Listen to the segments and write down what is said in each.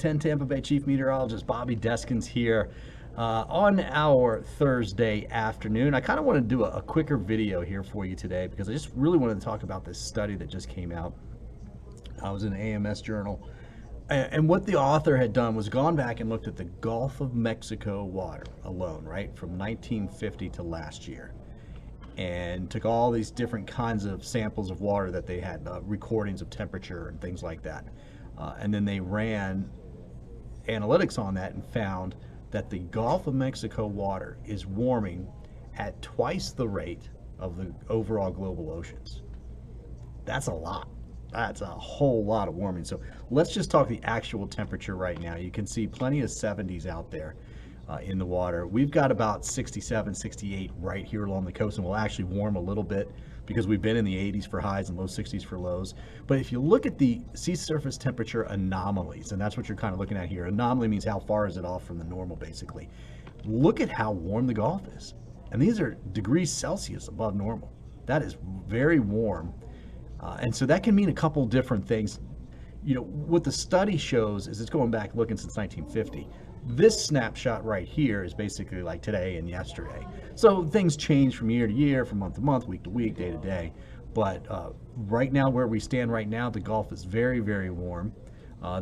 10 Tampa Bay Chief Meteorologist Bobby Deskins here on our Thursday afternoon. I kind of want to do a quicker video here for you today because I just really wanted to talk about this study that just came out. I was in the AMS journal. And what the author had done was gone back and looked at the Gulf of Mexico water alone, right, from 1950 to last year. And took all these different kinds of samples of water that they had, recordings of temperature and things like that. And then they ran analytics on that and found that the Gulf of Mexico water is warming at twice the rate of the overall global oceans. That's a lot. That's a whole lot of warming. So let's just talk the actual temperature right now. You can see plenty of 70s out there in the water. We've got about 67, 68 right here along the coast, and we'll actually warm a little bit because we've been in the 80s for highs and low 60s for lows. But if you look at the sea surface temperature anomalies, and that's what you're kind of looking at here. Anomaly means how far is it off from the normal, basically. Look at how warm the Gulf is. And these are degrees Celsius above normal. That is very warm. And so that can mean a couple different things. You know, what the study shows is it's going back looking since 1950. This snapshot right here is basically like today and yesterday. So things change from year to year, from month to month, week to week, day to day. But right now, where we stand right now, the Gulf is very, very warm.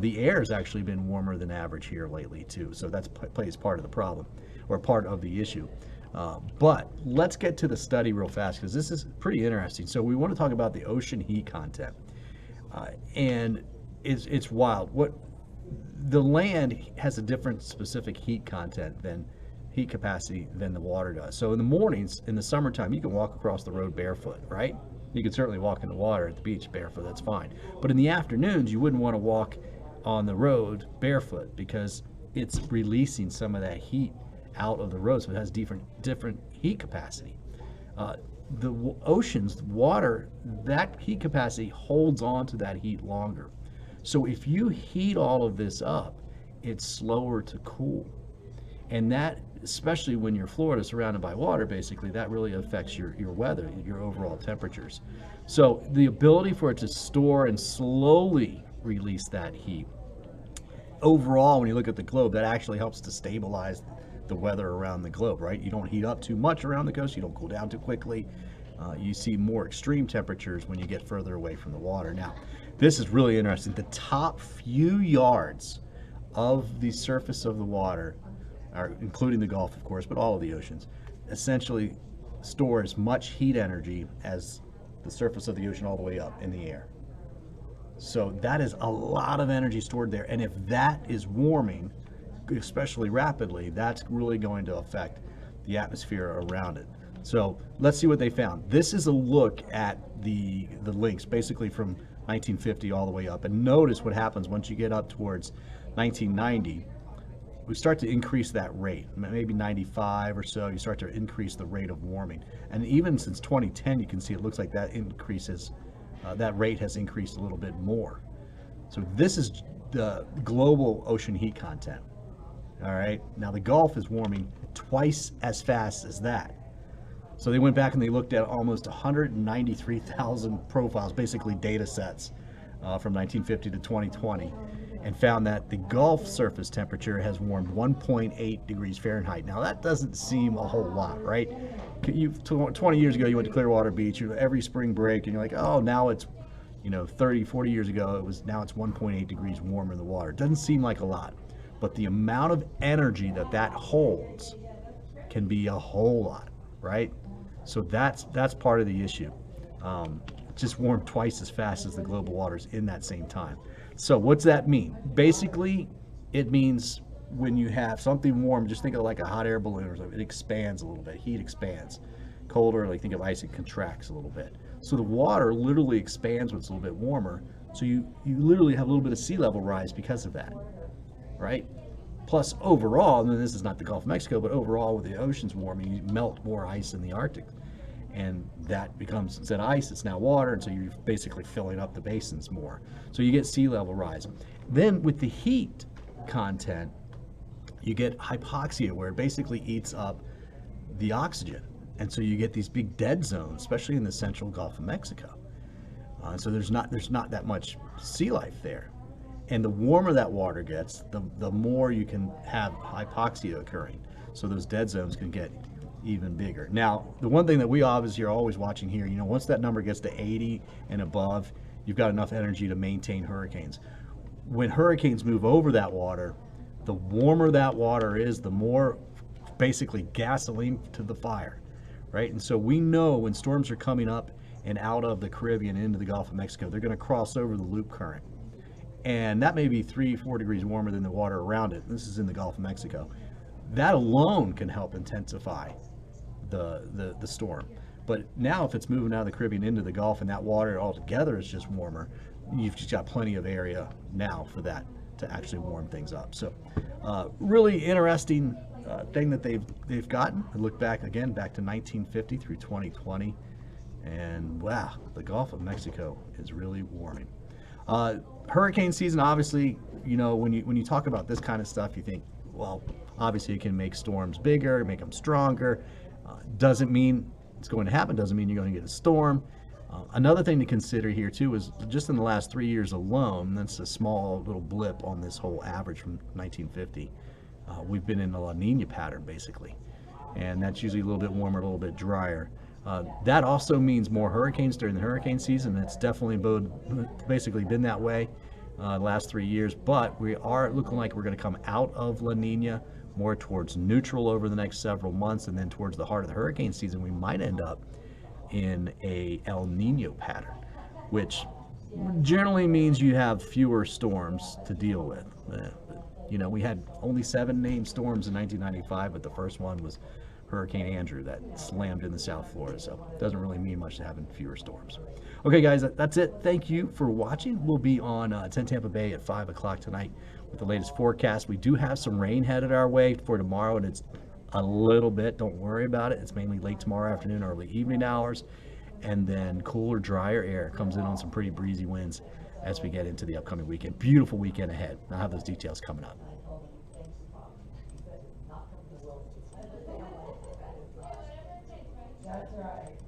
The air has actually been warmer than average here lately too. So that plays part of the problem, or part of the issue. But let's get to the study real fast because this is pretty interesting. So we want to talk about the ocean heat content. And it's wild. The land has a different specific heat content than heat capacity than the water does. So in the mornings, in the summertime, you can walk across the road barefoot, right? You can certainly walk in the water at the beach barefoot, that's fine. But in the afternoons, you wouldn't want to walk on the road barefoot because it's releasing some of that heat out of the road, so it has different heat capacity. The oceans, water, that heat capacity holds on to that heat longer. So if you heat all of this up, it's slower to cool. And that, especially when you're Florida surrounded by water, basically, that really affects your weather, your overall temperatures. So the ability for it to store and slowly release that heat, overall, when you look at the globe, that actually helps to stabilize the weather around the globe, right? You don't heat up too much around the coast, you don't cool down too quickly. You see more extreme temperatures when you get further away from the water. Now, this is really interesting. The top few yards of the surface of the water, including the Gulf, of course, but all of the oceans, essentially store as much heat energy as the surface of the ocean all the way up in the air. So that is a lot of energy stored there. And if that is warming, especially rapidly, that's really going to affect the atmosphere around it. So let's see what they found. This is a look at the links, basically from 1950 all the way up. And notice what happens once you get up towards 1990. We start to increase that rate, maybe 95 or so. You start to increase the rate of warming. And even since 2010, you can see it looks like that increases, that rate has increased a little bit more. So this is the global ocean heat content. All right, now the Gulf is warming twice as fast as that. So they went back and they looked at almost 193,000 profiles, basically data sets from 1950 to 2020, and found that the Gulf surface temperature has warmed 1.8 degrees Fahrenheit. Now that doesn't seem a whole lot, right? 20 years ago, you went to Clearwater Beach every spring break, and you're like, oh, now it's, 30, 40 years ago, now it's 1.8 degrees warmer in the water. It doesn't seem like a lot. But the amount of energy that holds can be a whole lot, right? So that's part of the issue. Just warmed twice as fast as the global waters in that same time. So what's that mean? Basically, it means when you have something warm, just think of like a hot air balloon or something. It expands a little bit. Heat expands. Colder, like think of ice, it contracts a little bit. So the water literally expands when it's a little bit warmer. So you literally have a little bit of sea level rise because of that. Right? Plus overall, and this is not the Gulf of Mexico, but overall with the oceans warming, you melt more ice in the Arctic. And that becomes, instead of ice, it's now water, and so you're basically filling up the basins more. So you get sea level rise. Then with the heat content, you get hypoxia, where it basically eats up the oxygen. And so you get these big dead zones, especially in the central Gulf of Mexico. So there's not that much sea life there. And the warmer that water gets, the more you can have hypoxia occurring. So those dead zones can get even bigger. Now, the one thing that we obviously are always watching here, once that number gets to 80 and above, you've got enough energy to maintain hurricanes. When hurricanes move over that water, the warmer that water is, the more basically gasoline to the fire, right? And so we know when storms are coming up and out of the Caribbean into the Gulf of Mexico, they're going to cross over the loop current. And that may be 3-4 degrees warmer than the water around it. This is in the Gulf of Mexico. That alone can help intensify the storm. But now if it's moving out of the Caribbean into the Gulf and that water altogether is just warmer, you've just got plenty of area now for that to actually warm things up. So really interesting thing that they've gotten. I look back again, back to 1950 through 2020, and wow, the Gulf of Mexico is really warming. Hurricane season, obviously, when you talk about this kind of stuff, you think, well, obviously it can make storms bigger, make them stronger. Doesn't mean it's going to happen, doesn't mean you're going to get a storm. Another thing to consider here too is just in the last 3 years alone, that's a small little blip on this whole average from 1950. We've been in a La Nina pattern basically, and that's usually a little bit warmer, a little bit drier. That also means more hurricanes during the hurricane season. It's definitely basically been that way the last 3 years, but we are looking like we're going to come out of La Nina more towards neutral over the next several months, and then towards the heart of the hurricane season, we might end up in a El Nino pattern, which generally means you have fewer storms to deal with. We had only 7 named storms in 1995, but the first one was Hurricane Andrew that slammed into South Florida, so it doesn't really mean much to having fewer storms. Okay, guys, that's it. Thank you for watching. We'll be on 10 Tampa Bay at 5 o'clock tonight with the latest forecast. We do have some rain headed our way for tomorrow, and it's a little bit, don't worry about it. It's mainly late tomorrow afternoon, early evening hours, and then cooler, drier air comes in on some pretty breezy winds as we get into the upcoming weekend. Beautiful weekend ahead. I'll have those details coming up.